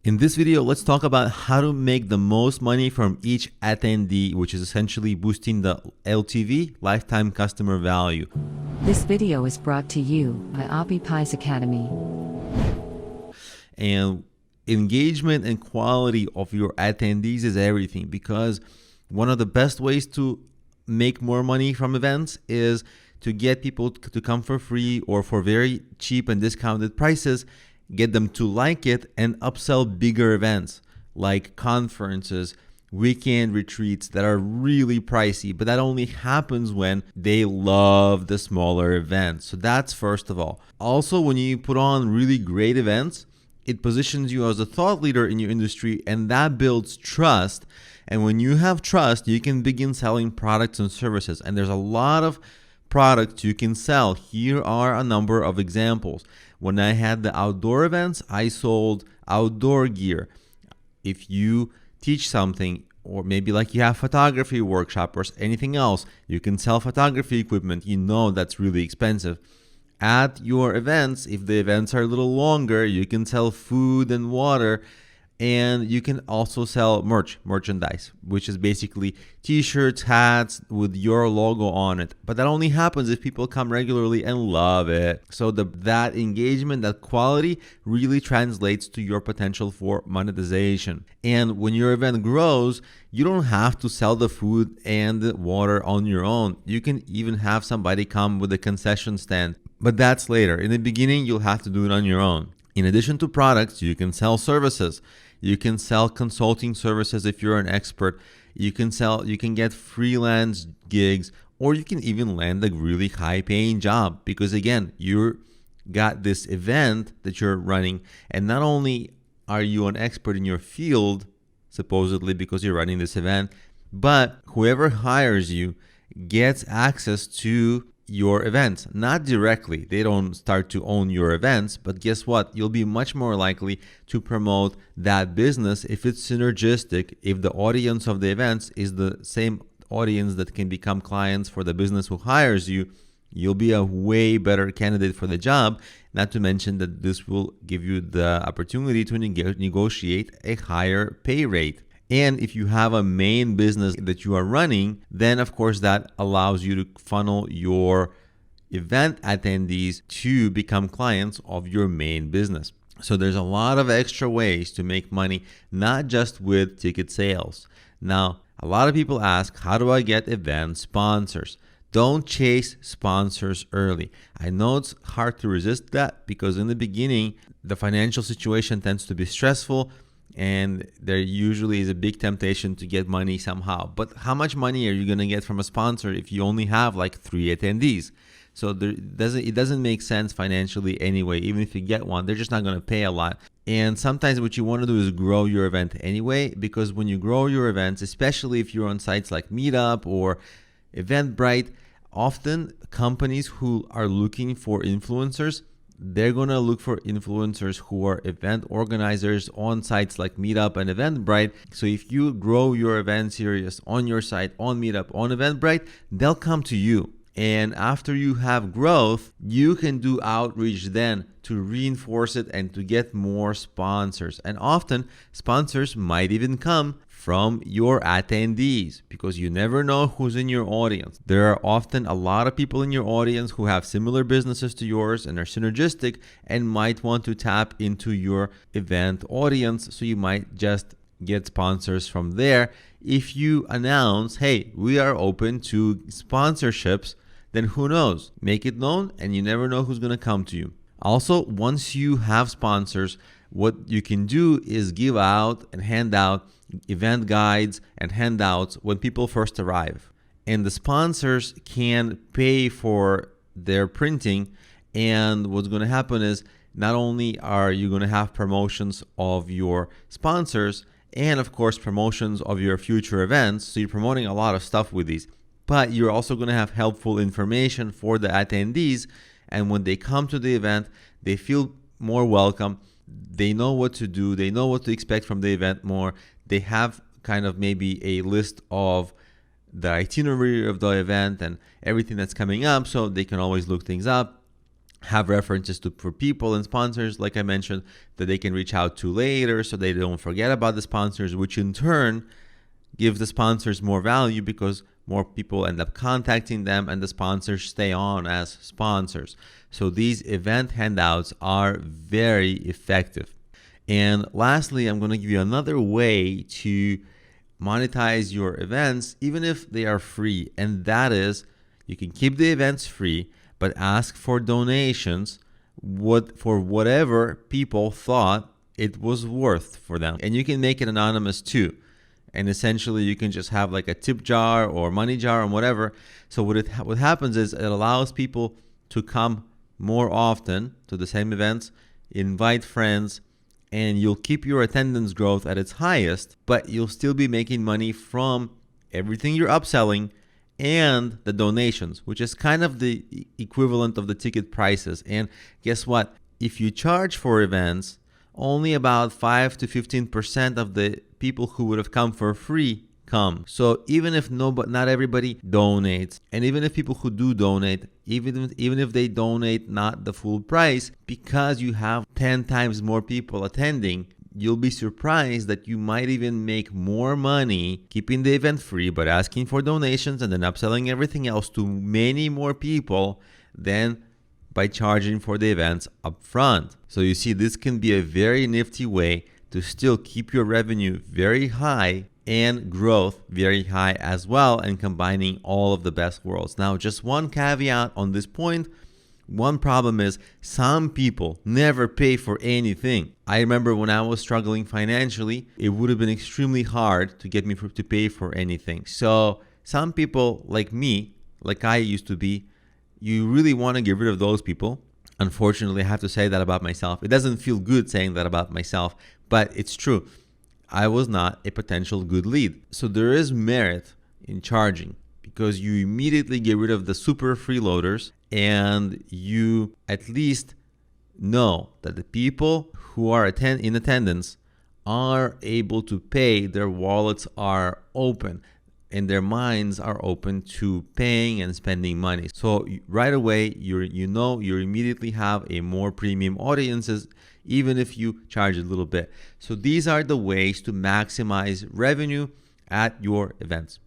In this video, let's talk about how to make the most money from each attendee, which is essentially boosting the LTV, lifetime customer value. This video is brought to you by Appy Pie Academy. And engagement and quality of your attendees is everything, because one of the best ways to make more money from events is to get people to come for free or for very cheap and discounted prices, get them to like it, and upsell bigger events like conferences, weekend retreats that are really pricey, but that only happens when they love the smaller events. So that's first of all. Also, when you put on really great events, it positions you as a thought leader in your industry, and that builds trust. And when you have trust, you can begin selling products and services. And there's a lot of products you can sell. Here are a number of examples. When I had the outdoor events, I sold outdoor gear. If you teach something, or maybe like you have photography workshop or anything else, you can sell photography equipment. You know that's really expensive. At your events, if the events are a little longer, you can sell food and water. And you can also sell merchandise, which is basically t-shirts, hats with your logo on it. But that only happens if people come regularly and love it. So that engagement, that quality really translates to your potential for monetization. And when your event grows, you don't have to sell the food and the water on your own. You can even have somebody come with a concession stand. But that's later. In the beginning, you'll have to do it on your own. In addition to products, you can sell services. You can sell consulting services if you're an expert. You can get freelance gigs, or you can even land a really high paying job, because again, you got this event that you're running, and not only are you an expert in your field, supposedly because you're running this event, but whoever hires you gets access to your events. Not directly, they don't start to own your events, but guess what? You'll be much more likely to promote that business if it's synergistic, if the audience of the events is the same audience that can become clients for the business who hires you. You'll be a way better candidate for the job, not to mention that this will give you the opportunity to negotiate a higher pay rate. And if you have a main business that you are running, then of course that allows you to funnel your event attendees to become clients of your main business. So there's a lot of extra ways to make money, not just with ticket sales. Now, a lot of people ask, how do I get event sponsors? Don't chase sponsors early. I know it's hard to resist that, because in the beginning, the financial situation tends to be stressful, and there usually is a big temptation to get money somehow. But how much money are you going to get from a sponsor if you only have like 3 attendees? So it doesn't make sense financially anyway. Even if you get one, they're just not going to pay a lot. And sometimes what you want to do is grow your event anyway, because when you grow your events, especially if you're on sites like Meetup or Eventbrite, often companies who are looking for influencers, they're going to look for influencers who are event organizers on sites like Meetup and Eventbrite. So if you grow your event series on your site, on Meetup, on Eventbrite, they'll come to you. And after you have growth, you can do outreach then to reinforce it and to get more sponsors. And often sponsors might even come from your attendees, because you never know who's in your audience. There are often a lot of people in your audience who have similar businesses to yours and are synergistic and might want to tap into your event audience. So you might just get sponsors from there. If you announce, hey, we are open to sponsorships, then who knows? Make it known, and you never know who's going to come to you. Also, once you have sponsors, what you can do is give out and hand out event guides and handouts when people first arrive. And the sponsors can pay for their printing. And what's going to happen is, not only are you going to have promotions of your sponsors and of course promotions of your future events, so you're promoting a lot of stuff with these, but you're also going to have helpful information for the attendees. And when they come to the event, they feel more welcome. They know what to do. They know what to expect from the event more. They have kind of maybe a list of the itinerary of the event and everything that's coming up, so they can always look things up. have references to for people and sponsors, like I mentioned, that they can reach out to later so they don't forget about the sponsors, which in turn gives the sponsors more value because more people end up contacting them and the sponsors stay on as sponsors. So these event handouts are very effective. And lastly, I'm going to give you another way to monetize your events, even if they are free. And that is, you can keep the events free, but ask for donations for whatever people thought it was worth for them. And you can make it anonymous too. And essentially, you can just have like a tip jar or money jar or whatever. So what happens is it allows people to come more often to the same events, invite friends, and you'll keep your attendance growth at its highest, but you'll still be making money from everything you're upselling and the donations, which is kind of the equivalent of the ticket prices. And guess what? If you charge for events, only about 5 to 15% of the people who would have come for free come. So even if not everybody donates, and even if people who do donate, even if they donate not the full price, because you have 10 times more people attending, you'll be surprised that you might even make more money keeping the event free but asking for donations and then upselling everything else to many more people than by charging for the events up front. So you see, this can be a very nifty way to still keep your revenue very high and growth very high as well, and combining all of the best worlds. Now, just one caveat on this point. One problem is some people never pay for anything. I remember when I was struggling financially, it would have been extremely hard to get me to pay for anything. So some people like me, like I used to be, you really want to get rid of those people. Unfortunately, I have to say that about myself. It doesn't feel good saying that about myself, but it's true. I was not a potential good lead. So there is merit in charging because you immediately get rid of the super freeloaders and you at least know that the people who are in attendance are able to pay. Their wallets are open and their minds are open to paying and spending money. So right away, you immediately have a more premium audiences, even if you charge a little bit. So these are the ways to maximize revenue at your events.